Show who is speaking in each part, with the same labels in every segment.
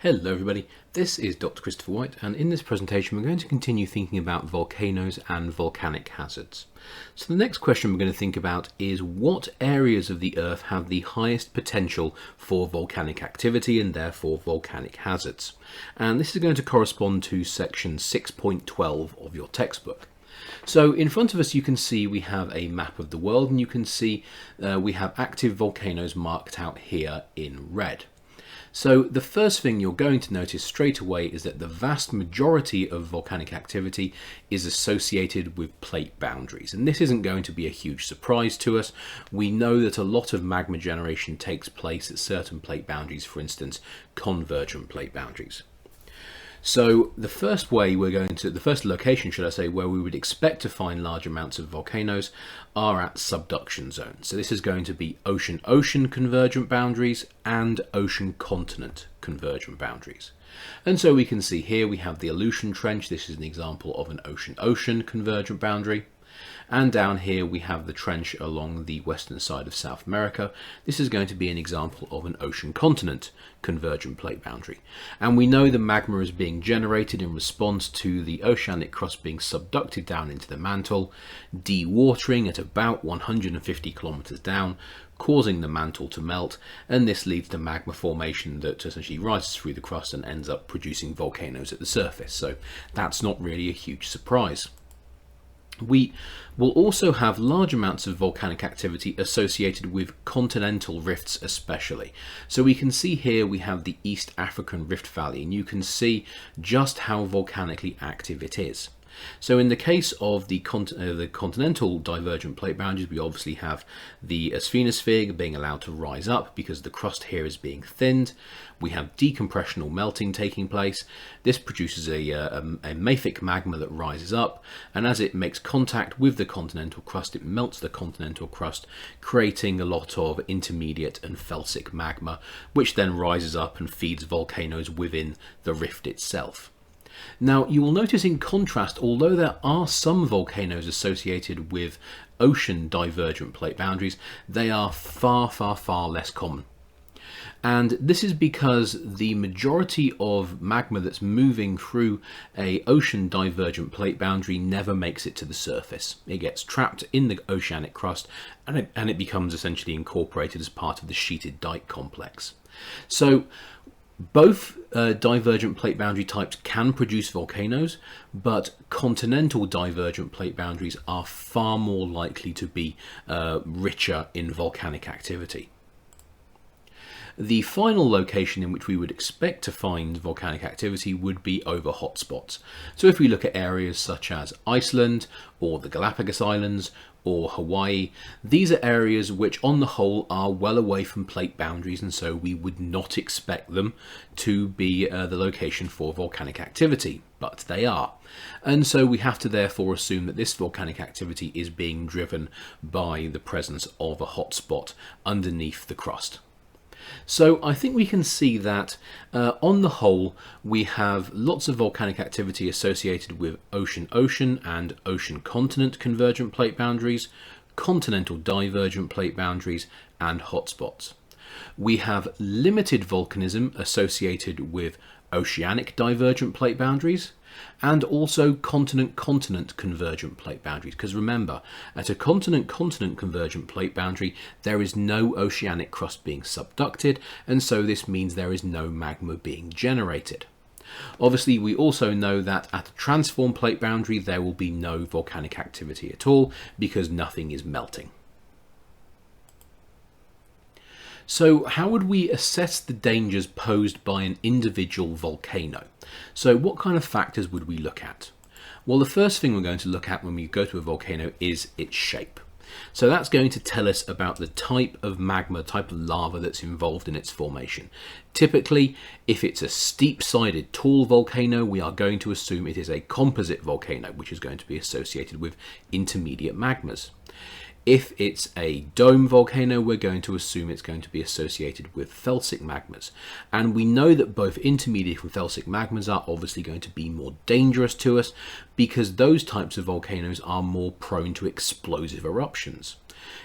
Speaker 1: Hello everybody, this is Dr. Christopher White, and in this presentation we're going to continue thinking about volcanoes and volcanic hazards. So the next question we're going to think about is what areas of the Earth have the highest potential for volcanic activity and therefore volcanic hazards. And this is going to correspond to section 6.12 of your textbook. So in front of us you can see we have a map of the world, and you can see we have active volcanoes marked out here in red. So the first thing you're going to notice straight away is that the vast majority of volcanic activity is associated with plate boundaries, and this isn't going to be a huge surprise to us. We know that a lot of magma generation takes place at certain plate boundaries, for instance convergent plate boundaries. So the first location, should I say, where we would expect to find large amounts of volcanoes are at subduction zones. So this is going to be ocean-ocean convergent boundaries and ocean-continent convergent boundaries. And so we can see here we have the Aleutian Trench. This is an example of an ocean-ocean convergent boundary. And down here we have the trench along the western side of South America. This is going to be an example of an ocean-continent convergent plate boundary. And we know the magma is being generated in response to the oceanic crust being subducted down into the mantle, dewatering at about 150 kilometers down, causing the mantle to melt, and this leads to magma formation that essentially rises through the crust and ends up producing volcanoes at the surface. So that's not really a huge surprise. We will also have large amounts of volcanic activity associated with continental rifts especially. So we can see here we have the East African Rift Valley, and you can see just how volcanically active it is. So in the case of the continental divergent plate boundaries, we obviously have the asthenosphere being allowed to rise up because the crust here is being thinned. We have decompression or melting taking place. This produces a mafic magma that rises up, and as it makes contact with the continental crust, it melts the continental crust, creating a lot of intermediate and felsic magma, which then rises up and feeds volcanoes within the rift itself. Now you will notice in contrast, although there are some volcanoes associated with ocean divergent plate boundaries, they are far less common. And this is because the majority of magma that's moving through a ocean divergent plate boundary never makes it to the surface. It gets trapped in the oceanic crust and it becomes essentially incorporated as part of the sheeted dike complex. So both divergent plate boundary types can produce volcanoes, but continental divergent plate boundaries are far more likely to be richer in volcanic activity. The final location in which we would expect to find volcanic activity would be over hotspots. So if we look at areas such as Iceland or the Galapagos Islands or Hawaii, these are areas which on the whole are well away from plate boundaries, and so we would not expect them to be the location for volcanic activity, but they are. And so we have to therefore assume that this volcanic activity is being driven by the presence of a hotspot underneath the crust. So I think we can see that on the whole we have lots of volcanic activity associated with ocean-ocean and ocean-continent convergent plate boundaries, continental divergent plate boundaries and hotspots. We have limited volcanism associated with oceanic divergent plate boundaries and also continent-continent convergent plate boundaries, because remember, at a continent-continent convergent plate boundary there is no oceanic crust being subducted, and so this means there is no magma being generated. Obviously we also know that at a transform plate boundary there will be no volcanic activity at all because nothing is melting. So how would we assess the dangers posed by an individual volcano? So what kind of factors would we look at? Well, the first thing we're going to look at when we go to a volcano is its shape. So that's going to tell us about the type of magma, type of lava that's involved in its formation. Typically, if it's a steep-sided tall volcano, we are going to assume it is a composite volcano, which is going to be associated with intermediate magmas. If it's a dome volcano, we're going to assume it's going to be associated with felsic magmas. And we know that both intermediate and felsic magmas are obviously going to be more dangerous to us because those types of volcanoes are more prone to explosive eruptions.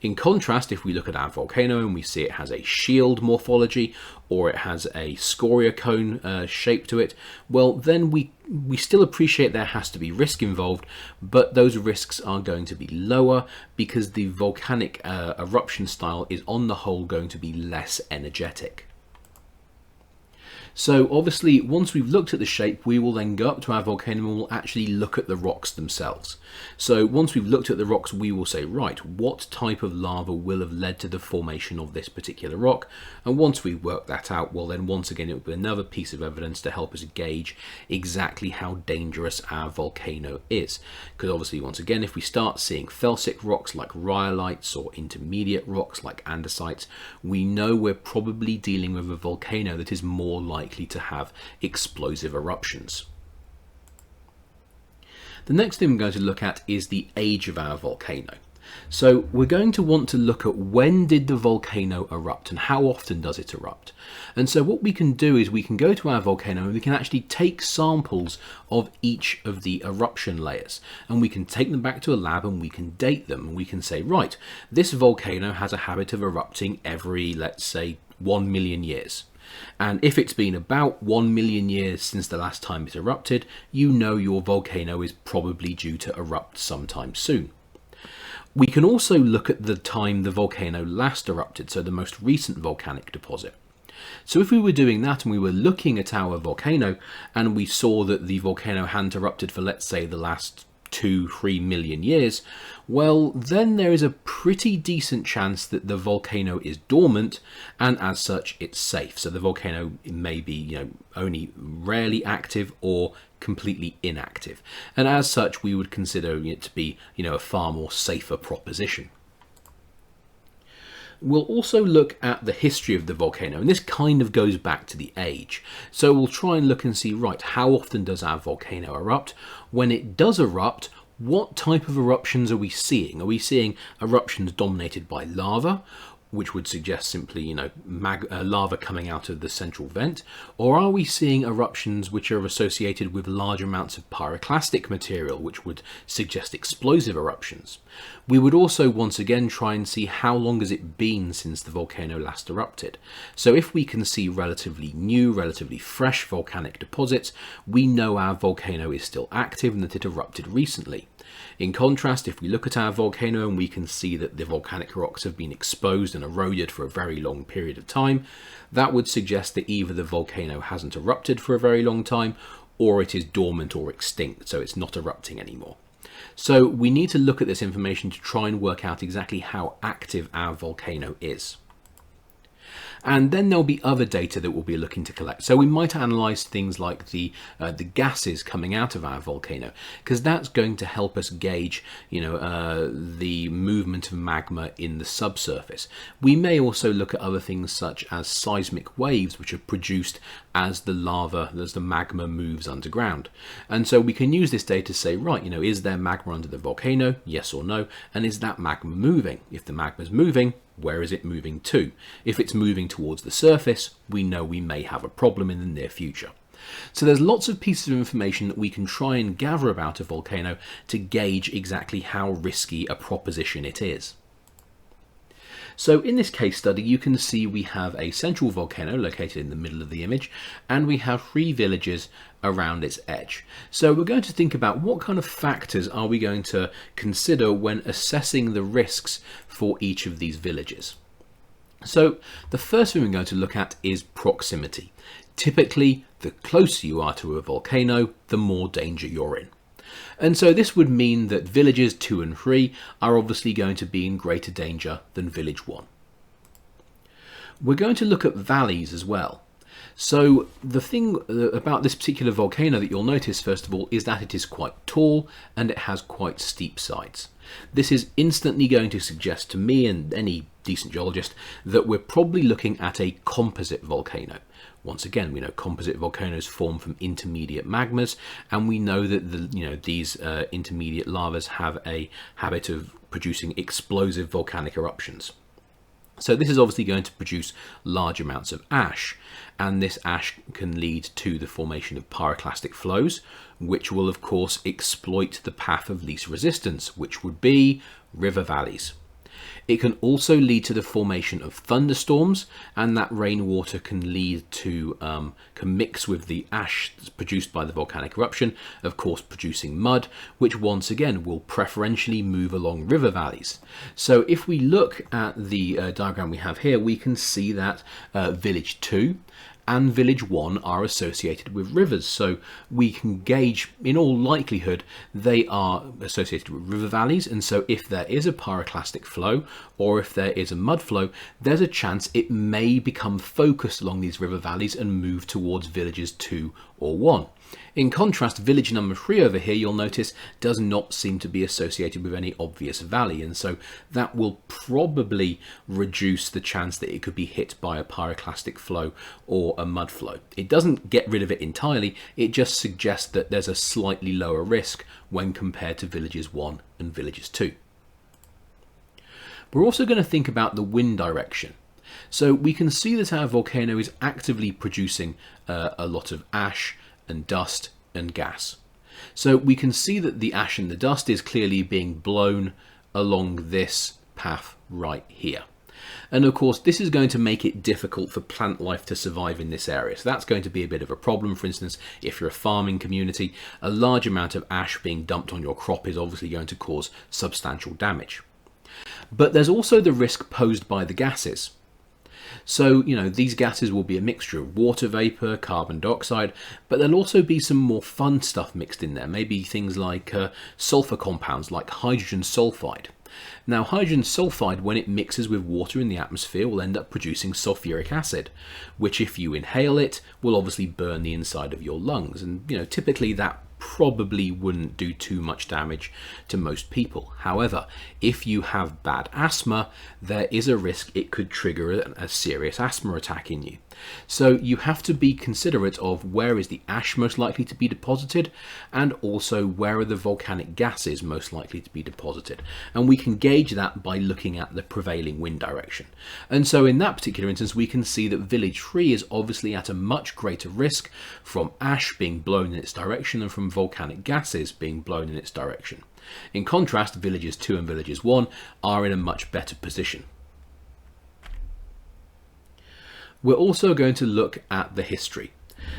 Speaker 1: In contrast, if we look at our volcano and we see it has a shield morphology or it has a scoria cone shape to it, well, then we still appreciate there has to be risk involved, but those risks are going to be lower because the volcanic eruption style is on the whole going to be less energetic. So obviously, once we've looked at the shape, we will then go up to our volcano and we'll actually look at the rocks themselves. So once we've looked at the rocks, we will say, right, what type of lava will have led to the formation of this particular rock? And once we work that out, well then once again, it will be another piece of evidence to help us gauge exactly how dangerous our volcano is. Because obviously, once again, if we start seeing felsic rocks like rhyolites or intermediate rocks like andesites, we know we're probably dealing with a volcano that is more likely to have explosive eruptions. The next thing we're going to look at is the age of our volcano. So we're going to want to look at when did the volcano erupt and how often does it erupt. And so what we can do is we can go to our volcano and we can actually take samples of each of the eruption layers and we can take them back to a lab and we can date them and we can say, right, this volcano has a habit of erupting every, let's say, 1 million years. And if it's been about 1 million years since the last time it erupted, you know your volcano is probably due to erupt sometime soon. We can also look at the time the volcano last erupted, so the most recent volcanic deposit. So if we were doing that and we were looking at our volcano and we saw that the volcano hadn't erupted for, let's say, the last 2-3 million years, well, then there is a pretty decent chance that the volcano is dormant and as such it's safe. So the volcano may be, only rarely active or completely inactive. And as such, we would consider it to be, a far more safer proposition. We'll also look at the history of the volcano, and this kind of goes back to the age. So we'll try and look and see, right, how often does our volcano erupt? When it does erupt, what type of eruptions are we seeing? Are we seeing eruptions dominated by lava, which would suggest simply, lava coming out of the central vent? Or are we seeing eruptions which are associated with large amounts of pyroclastic material, which would suggest explosive eruptions? We would also once again try and see how long has it been since the volcano last erupted. So if we can see relatively new, relatively fresh volcanic deposits, we know our volcano is still active and that it erupted recently. In contrast, if we look at our volcano and we can see that the volcanic rocks have been exposed and eroded for a very long period of time, that would suggest that either the volcano hasn't erupted for a very long time or it is dormant or extinct, so it's not erupting anymore. So we need to look at this information to try and work out exactly how active our volcano is. And then there'll be other data that we'll be looking to collect. So we might analyze things like the gases coming out of our volcano, because that's going to help us gauge, the movement of magma in the subsurface. We may also look at other things such as seismic waves, which are produced as the magma moves underground. And so we can use this data to say, right, is there magma under the volcano? Yes or no? And is that magma moving? If the magma is moving, where is it moving to? If it's moving towards the surface, we know we may have a problem in the near future. So there's lots of pieces of information that we can try and gather about a volcano to gauge exactly how risky a proposition it is. So in this case study, you can see we have a central volcano located in the middle of the image, and we have 3 villages around its edge. So we're going to think about what kind of factors are we going to consider when assessing the risks for each of these villages. So the first thing we're going to look at is proximity. Typically, the closer you are to a volcano, the more danger you're in. And so this would mean that villages 2 and 3 are obviously going to be in greater danger than village 1. We're going to look at valleys as well. So the thing about this particular volcano that you'll notice, first of all, is that it is quite tall and it has quite steep sides. This is instantly going to suggest to me and any decent geologist that we're probably looking at a composite volcano. Once again, we know composite volcanoes form from intermediate magmas, and we know that these intermediate lavas have a habit of producing explosive volcanic eruptions. So this is obviously going to produce large amounts of ash, and this ash can lead to the formation of pyroclastic flows, which will of course exploit the path of least resistance, which would be river valleys. It can also lead to the formation of thunderstorms, and that rainwater can lead to, can mix with the ash that's produced by the volcanic eruption, of course producing mud, which once again will preferentially move along river valleys. So if we look at the diagram we have here, we can see that village 2 and village 1 are associated with rivers, so we can gauge in all likelihood they are associated with river valleys, and so if there is a pyroclastic flow or if there is a mud flow, there's a chance it may become focused along these river valleys and move towards villages 2 or 1. In contrast, village number 3 over here, you'll notice, does not seem to be associated with any obvious valley, and so that will probably reduce the chance that it could be hit by a pyroclastic flow or a mud flow. It doesn't get rid of it entirely, it just suggests that there's a slightly lower risk when compared to villages 1 and villages 2. We're also going to think about the wind direction. So we can see that our volcano is actively producing a lot of ash and dust and gas. So we can see that the ash and the dust is clearly being blown along this path right here. And of course, this is going to make it difficult for plant life to survive in this area. So that's going to be a bit of a problem. For instance, if you're a farming community, a large amount of ash being dumped on your crop is obviously going to cause substantial damage. But there's also the risk posed by the gases. So, these gases will be a mixture of water vapor, carbon dioxide, but there'll also be some more fun stuff mixed in there. Maybe things like sulfur compounds like hydrogen sulfide. Now, hydrogen sulfide, when it mixes with water in the atmosphere, will end up producing sulfuric acid, which if you inhale it, will obviously burn the inside of your lungs. And, typically that probably wouldn't do too much damage to most people. However, if you have bad asthma, there is a risk it could trigger a serious asthma attack in you. So you have to be considerate of where is the ash most likely to be deposited, and also where are the volcanic gases most likely to be deposited. And we can gauge that by looking at the prevailing wind direction. And so in that particular instance, we can see that village 3 is obviously at a much greater risk from ash being blown in its direction and from volcanic gases being blown in its direction. In contrast, villages 2 and villages 1 are in a much better position. We're also going to look at the history.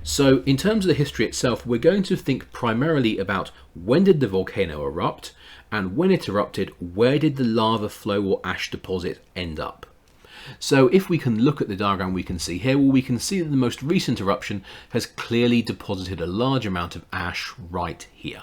Speaker 1: So in terms of the history itself, we're going to think primarily about when did the volcano erupt, and when it erupted, where did the lava flow or ash deposit end up? So if we can look at the diagram we can see here, well, we can see that the most recent eruption has clearly deposited a large amount of ash right here.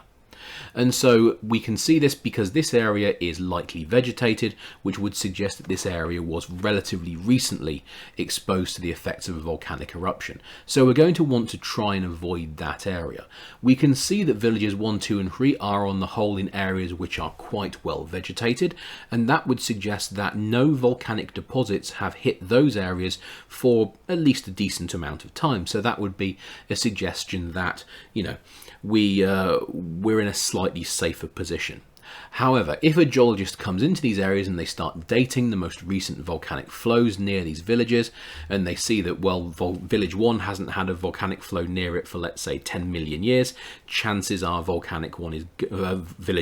Speaker 1: And so we can see this because this area is lightly vegetated, which would suggest that this area was relatively recently exposed to the effects of a volcanic eruption. So we're going to want to try and avoid that area. We can see that villages 1, 2 and 3 are on the whole in areas which are quite well vegetated, and that would suggest that no volcanic deposits have hit those areas for at least a decent amount of time. So that would be a suggestion that, we're in a slightly safer position. However, if a geologist comes into these areas and they start dating the most recent volcanic flows near these villages, and they see that, well, village 1 hasn't had a volcanic flow near it for, let's say, 10 million years, chances are village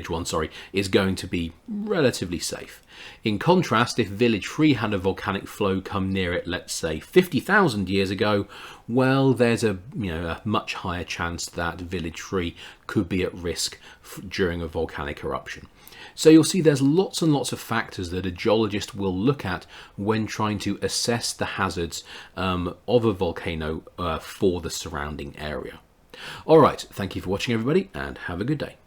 Speaker 1: 1 is going to be relatively safe. In contrast, if village 3 had a volcanic flow come near it, let's say 50,000 years ago, well, there's a much higher chance that village 3 could be at risk during a volcanic eruption. So you'll see there's lots and lots of factors that a geologist will look at when trying to assess the hazards of a volcano for the surrounding area. All right, thank you for watching, everybody, and have a good day.